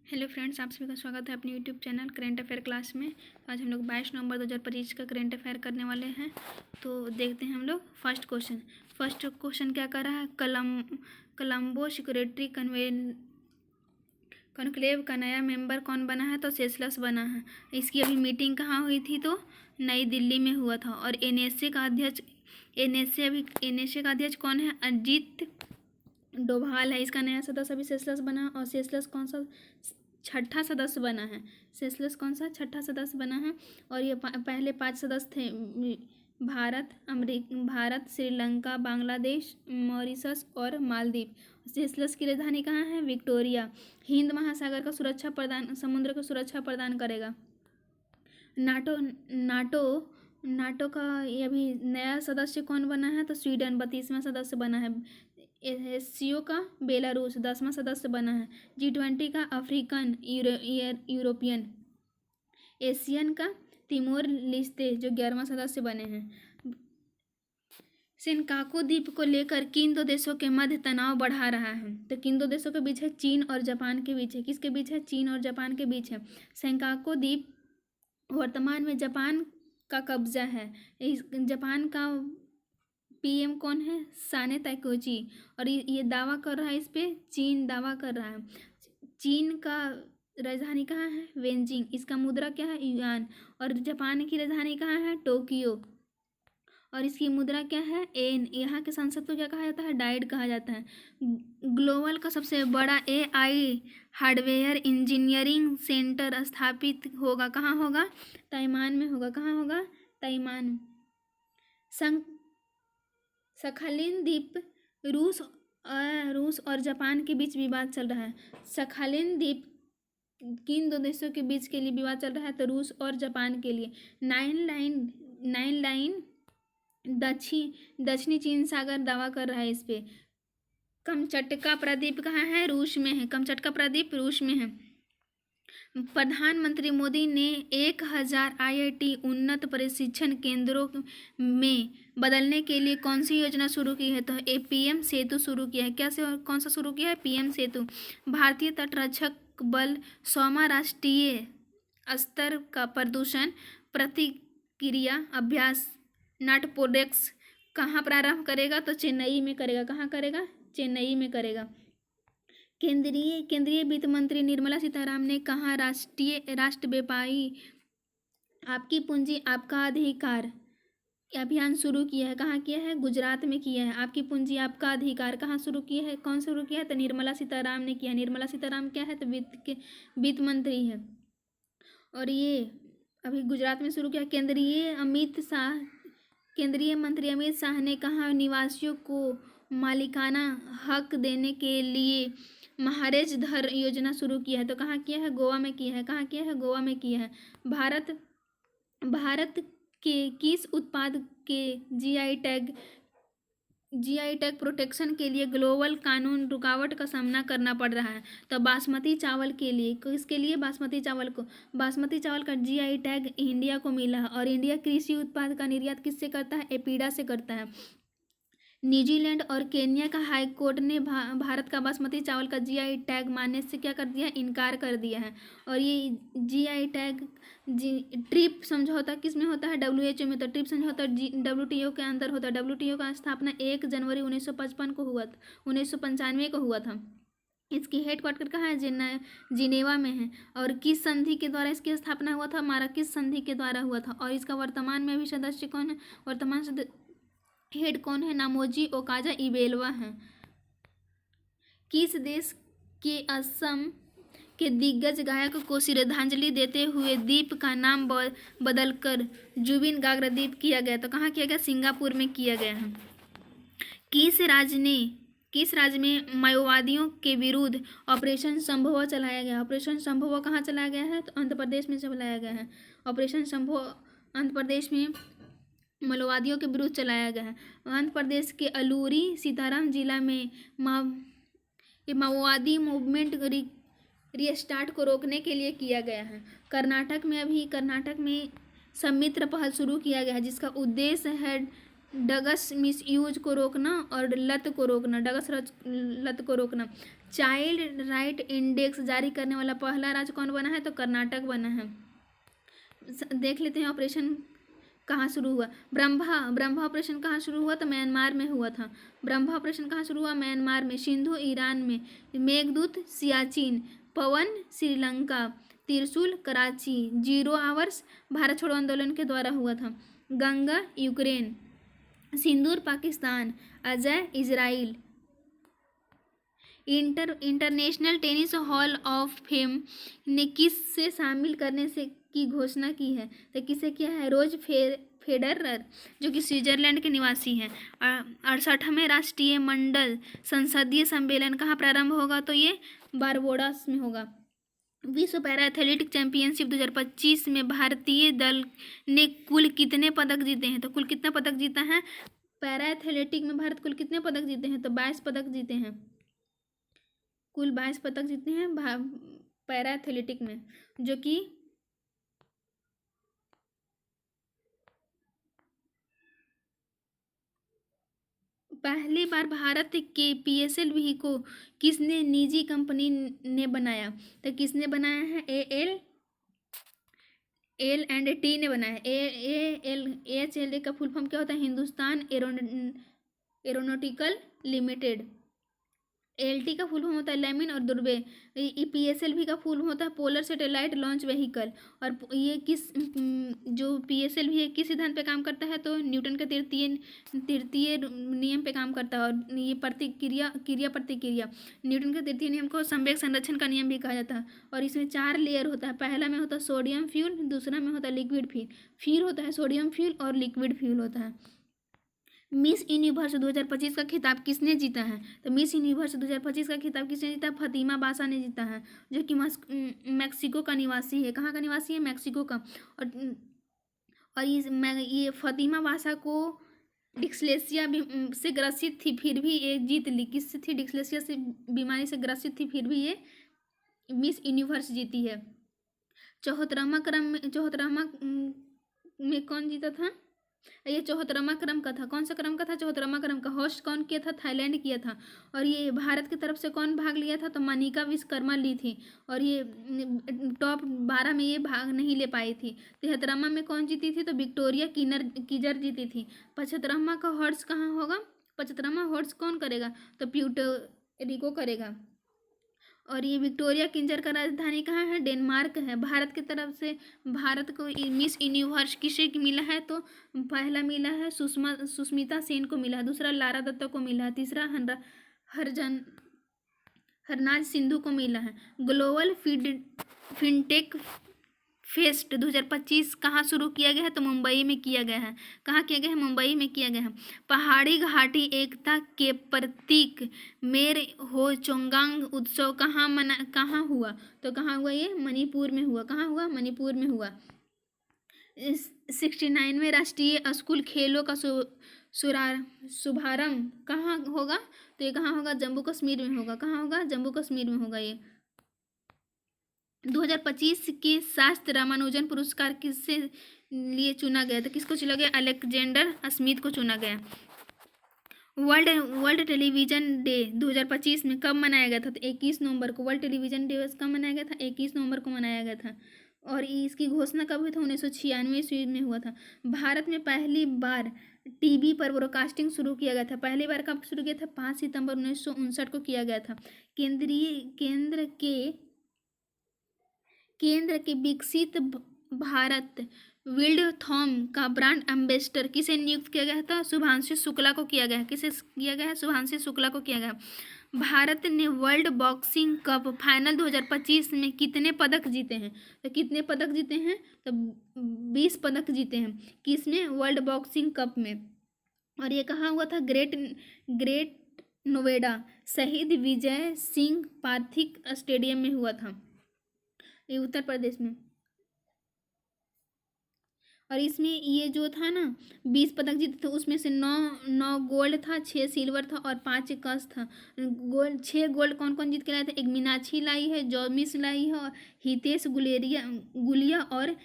Hello friends, आप सभी का स्वागत है अपने YouTube channel current affair class में। आज हम लोग 22 नवंबर 2025 का करेंट अफेयर करने वाले हैं। तो देखते हैं हम लोग फर्स्ट क्वेश्चन क्या कर रहा है। कोलंबो सिक्योरिटी कॉन्क्लेव का नया मेंबर कौन बना है? तो सेशल्स बना है। इसकी अभी मीटिंग कहाँ हुई थी? तो नई दिल्ली में हुआ था। और एनएसए का अध्यक्ष कौन है? अजीत डोभाल है। इसका नया सदस्य अभी सेशल्स बना है। और सेशल्स कौन सा छठा सदस्य बना है? सेशल्स कौन सा छठा सदस्य बना है? और ये पहले 5 सदस्य थे। भारत, श्रीलंका, बांग्लादेश, मॉरिशस और मालदीव। सेशल्स की राजधानी कहाँ है? विक्टोरिया। हिंद महासागर का समुद्र को सुरक्षा प्रदान करेगा। नाटो का ये अभी नया सदस्य कौन बना है? तो स्वीडन 32वां सदस्य बना है। एससीओ का बेलारूस 10वां सदस्य बना है। G20 का अफ्रीकन यूरोपियन। एशियन का तिमोर लिस्ते जो 11वां सदस्य बने हैं। सेनकाकू द्वीप को लेकर किन दो देशों के मध्य तनाव बढ़ा रहा है? तो किन दो देशों के बीच है? चीन और जापान के बीच है। किसके बीच है? चीन और जापान के बीच है। सेनकाकू द्वीप वर्तमान में जापान का कब्जा है। जापान का पीएम कौन है? साने ताइकोची। और ये दावा कर रहा है, इस पे चीन दावा कर रहा है। चीन का राजधानी कहाँ है? बेजिंग। इसका मुद्रा क्या है? युआन। और जापान की राजधानी कहाँ है? टोक्यो। और इसकी मुद्रा क्या है? एन। यहाँ के संसद को क्या कहा जाता है? डाइड कहा जाता है। ग्लोबल का सबसे बड़ा एआई हार्डवेयर इंजीनियरिंग सेंटर स्थापित होगा। कहाँ होगा? ताइवान में होगा। कहाँ होगा? ताइवान। सखालिन द्वीप रूस और जापान के बीच विवाद चल रहा है। सखालिन द्वीप किन दो देशों के बीच के लिए विवाद चल रहा है? तो रूस और जापान के लिए। नाइन लाइन दक्षिणी चीन सागर दावा कर रहा है इस पे। कमचटका प्रायद्वीप कहाँ है? रूस में है। कमचटका प्रायद्वीप रूस में है। प्रधानमंत्री मोदी ने 1000 आईआईटी उन्नत प्रशिक्षण केंद्रों में बदलने के लिए कौन सी योजना शुरू की है? तो पीएम सेतु शुरू किया है। क्या से कौन सा शुरू किया है? पीएम सेतु। भारतीय तटरक्षक बल 100वां राष्ट्रीय स्तर का प्रदूषण प्रतिक्रिया अभ्यास नाटपोडेक्स कहाँ प्रारंभ करेगा? तो चेन्नई में करेगा। कहाँ करेगा? चेन्नई में करेगा। केंद्रीय वित्त मंत्री निर्मला सीतारामन ने कहा राष्ट्रव्यापी आपकी पूंजी आपका अधिकार अभियान शुरू किया है। कहाँ किया है? गुजरात में किया है। आपकी पूंजी आपका अधिकार कहाँ शुरू किया है? कौन शुरू किया है? तो निर्मला सीतारामन ने किया। निर्मला सीतारामन क्या है? तो वित्त मंत्री है। और ये अभी गुजरात में शुरू किया। केंद्रीय मंत्री अमित शाह ने कहा निवासियों को मालिकाना हक देने के लिए महाराज धर योजना शुरू किया है। तो कहाँ किया है? गोवा में किया है। कहाँ किया है? गोवा में किया है। भारत के किस उत्पाद के जीआई टैग प्रोटेक्शन के लिए ग्लोबल कानून रुकावट का सामना करना पड़ रहा है? तो बासमती चावल के लिए। किसके लिए? बासमती चावल का जीआई टैग इंडिया को मिला है। और इंडिया कृषि उत्पाद का निर्यात किससे करता है? एपीडा से करता है। न्यूजीलैंड और केन्या का हाई कोर्ट ने भारत का बासमती चावल का जीआई टैग मानने से क्या कर दिया? इनकार कर दिया है। और ये जीआई टैग ट्रिप समझौता किस में होता है? डब्ल्यूएचओ में। तो ट्रिप समझौता डब्ल्यूटीओ के अंदर होता है। डब्ल्यूटीओ का स्थापना 1 जनवरी 1955 को हुआ था। 1995 को हुआ था। इसकी हेडक्वार्टर कहाँ है? जिनेवा में है। और किस संधि के द्वारा इसकी स्थापना हुआ था? माराकेच संधि के द्वारा हुआ था। और इसका वर्तमान में अभी सदस्य कौन है? वर्तमान हेड कौन है? नामोजी ओकाजा इबेलवा है। किस देश के असम के दिग्गज गायक को श्रद्धांजलि देते हुए द्वीप का नाम बदलकर जुबिन गागरा द्वीप किया गया? तो कहाँ किया गया? सिंगापुर में किया गया है। किस राज्य में माओवादियों के विरुद्ध ऑपरेशन संभव चलाया गया? ऑपरेशन संभव कहाँ चलाया गया है? तो आंध्र प्रदेश में चलाया गया है। ऑपरेशन संभव आंध्र प्रदेश में माओवादियों के विरुद्ध चलाया गया है। आंध्र प्रदेश के अलूरी सीताराम जिला में माओवादी मूवमेंट रिस्टार्ट को रोकने के लिए किया गया है। कर्नाटक में सम्मिश्र पहल शुरू किया गया है जिसका उद्देश्य है ड्रग्स मिसयूज को रोकना और लत को रोकना। चाइल्ड राइट इंडेक्स जारी करने वाला पहला राज्य कौन बना है? तो कर्नाटक बना है। देख लेते हैं ऑपरेशन कहाँ शुरू हुआ। ब्रह्मा ऑपरेशन कहाँ शुरू हुआ? तो म्यांमार में हुआ था। ब्रह्मा ऑपरेशन कहाँ शुरू हुआ? म्यांमार में। सिंधु ईरान में। मेघदूत सियाचिन। पवन श्रीलंका। त्रिशूल कराची। 0 आवर्स भारत छोड़ो आंदोलन के द्वारा हुआ था। Ganga Ukraine. Sindoor Pakistan. Ajay Israel. International tennis hall of fame ने किस से शामिल करने से की घोषणा की है? तो किसे किया है? रोज फेडरर, जो कि स्विट्जरलैंड के निवासी हैं। 68वें राष्ट्रीय मंडल संसदीय सम्मेलन कहाँ प्रारंभ होगा? तो ये बारबोडास में होगा। विश्व पैरा एथलेटिक चैंपियनशिप 2025 में भारतीय दल ने कुल कितने पदक जीते हैं? तो कुल कितना पदक जीता है? पैरा एथलेटिक में भारत कुल कितने पदक जीते हैं? तो 22 पदक जीते हैं। कुल 22 पदक जीते हैं पैरा एथलेटिक में, जो कि पहली बार भारत के पीएसएलवी को किसने निजी कंपनी ने बनाया? तो किसने बनाया है? एल&टी ने बनाया है। AHLA का फुल फॉर्म क्या होता है? Hindustan aeronautical limited. LT का फुल फॉर्म होता है लैमिन और दुर्बे। PSLV का फुल फॉर्म होता है पोलर सैटेलाइट लॉन्च व्हीकल। और ये जो PSLV है किस सिद्धांत पे काम करता है? तो न्यूटन के तृतीय नियम पे काम करता है। और ये क्रिया प्रतिक्रिया, न्यूटन के तृतीय नियम को संवेग संरक्षण का नियम भी कहा जाता है। और इसमें 4 लेयर होता है। पहला में होता है सोडियम फ्यूल, दूसरा में होता है लिक्विड फ्यूल, फिर होता है सोडियम फ्यूल और लिक्विड फ्यूल होता है। मिस यूनिवर्स 2025 का खिताब किसने जीता है? तो मिस यूनिवर्स 2025 का खिताब किसने जीता? फतिमा बासा ने जीता है, जो कि मैक्सिको का निवासी है। कहाँ का निवासी है? मैक्सिको का। और ये फतिमा बासा को डिस्लेक्सिया से ग्रसित थी, फिर भी ये जीत ली। किससे थी? डिस्लेक्सिया से बीमारी से ग्रसित थी, फिर भी ये मिस यूनिवर्स जीती है। 74वां में कौन जीता था? ये 74वां क्रम का था। कौन सा क्रम का था? 74वां क्रम का। होस्ट कौन किया था? थाईलैंड किया था। और ये भारत की तरफ से कौन भाग लिया था? तो मनिका विश्वकर्मा ली थी। और ये टॉप 12 में ये भाग नहीं ले पाई थी। 73वां में कौन जीती थी? तो विक्टोरिया कीजर जीती थी। 75वां का हॉर्स कहाँ होगा? 75वां हॉर्स कौन करेगा? तो प्यूर्टो करेगा। और ये विक्टोरिया किंजर का राजधानी कहाँ है? डेनमार्क है। भारत की तरफ से भारत को मिस यूनिवर्स किसे मिला है? तो पहला मिला है सुष्मिता सेन को मिला है, दूसरा लारा दत्ता को मिला है, तीसरा हरनाज सिंधु को मिला है। ग्लोबल फिनटेक फेस्ट 2025 कहाँ शुरू किया गया है? तो मुंबई में किया गया है। कहाँ किया गया है? मुंबई में किया गया है। पहाड़ी घाटी एकता के प्रतीक मेर हो चोंगांग उत्सव कहाँ हुआ? तो कहाँ हुआ? ये मणिपुर में हुआ। कहाँ हुआ? मणिपुर में हुआ। 69वें राष्ट्रीय स्कूल खेलों का शुभारंभ कहाँ होगा? तो ये कहाँ होगा? जम्मू कश्मीर में होगा। कहाँ होगा? जम्मू कश्मीर में होगा। ये 2025 के शास्त्र रामानुजन पुरस्कार किससे लिए चुना गया? तो किसको चुना गया? अलेक्जेंडर स्मिथ को चुना गया। वर्ल्ड टेलीविजन डे 2025 में कब मनाया गया था? तो 21 नवंबर को। वर्ल्ड टेलीविजन डे कब मनाया गया था? 21 नवंबर को मनाया गया था। और इसकी घोषणा कब हुई था? 1996 ईस्वी में हुआ था। भारत में पहली बार टीवी पर ब्रॉडकास्टिंग शुरू किया गया था। पहली बार कब शुरू किया था? 5 सितंबर 1959 को किया गया था। केंद्र के विकसित भारत विल्डथॉम का ब्रांड एम्बेसडर किसे नियुक्त किया गया था? शुभांशु शुक्ला को किया गया है। किसे किया गया है? शुभांशु शुक्ला को किया गया। भारत ने वर्ल्ड बॉक्सिंग कप फाइनल 2025 में कितने पदक जीते हैं? तो कितने पदक जीते हैं? तो 20 पदक जीते हैं। किसमें? वर्ल्ड बॉक्सिंग कप में। और ये कहाँ हुआ था? ग्रेट नोएडा शहीद विजय सिंह पार्थिक स्टेडियम में हुआ था, ये उत्तर प्रदेश में। और इसमें ये जो था ना 20 पदक जीते थे, उसमें से 9 गोल्ड था, 6 सिल्वर था और 5 कस था। 6 गोल्ड कौन कौन जीत के लाए थे? एक मीनाक्षी लाई है, जॉमिस लाई है, और हितेश गुलिया और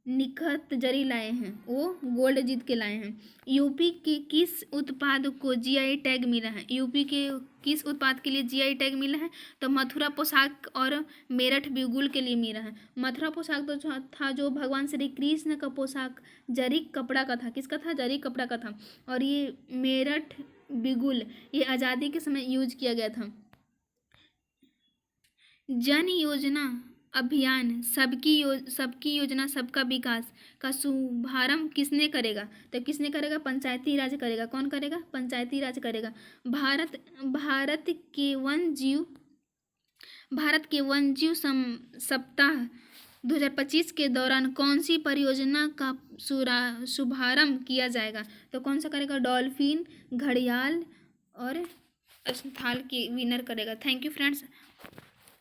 निखत जरी लाए हैं, वो गोल्ड जीत के लाए हैं। यूपी के किस उत्पाद को जीआई टैग मिला है? यूपी के किस उत्पाद के लिए जीआई टैग मिला है? तो मथुरा पोशाक और मेरठ बिगुल के लिए मिला है। मथुरा पोशाक तो था जो भगवान श्री कृष्ण का पोशाक जरी कपड़ा का था। किसका था? जरी कपड़ा का था। और ये मेरठ बिगुल ये आज़ादी के समय यूज किया गया था। जन योजना अभियान सबकी योजना सबका विकास का शुभारंभ किसने करेगा? तो किसने करेगा? पंचायती राज करेगा। कौन करेगा? पंचायती राज करेगा। भारत के वन जीव सप्ताह 2025 के दौरान कौन सी परियोजना का शुभारंभ किया जाएगा? तो कौन सा करेगा? डॉल्फिन, घड़ियाल और स्थाल की विनर करेगा। Thank you friends.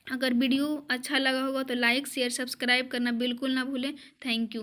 अगर वीडियो अच्छा लगा होगा तो लाइक शेयर सब्सक्राइब करना बिल्कुल ना भूलें। Thank you.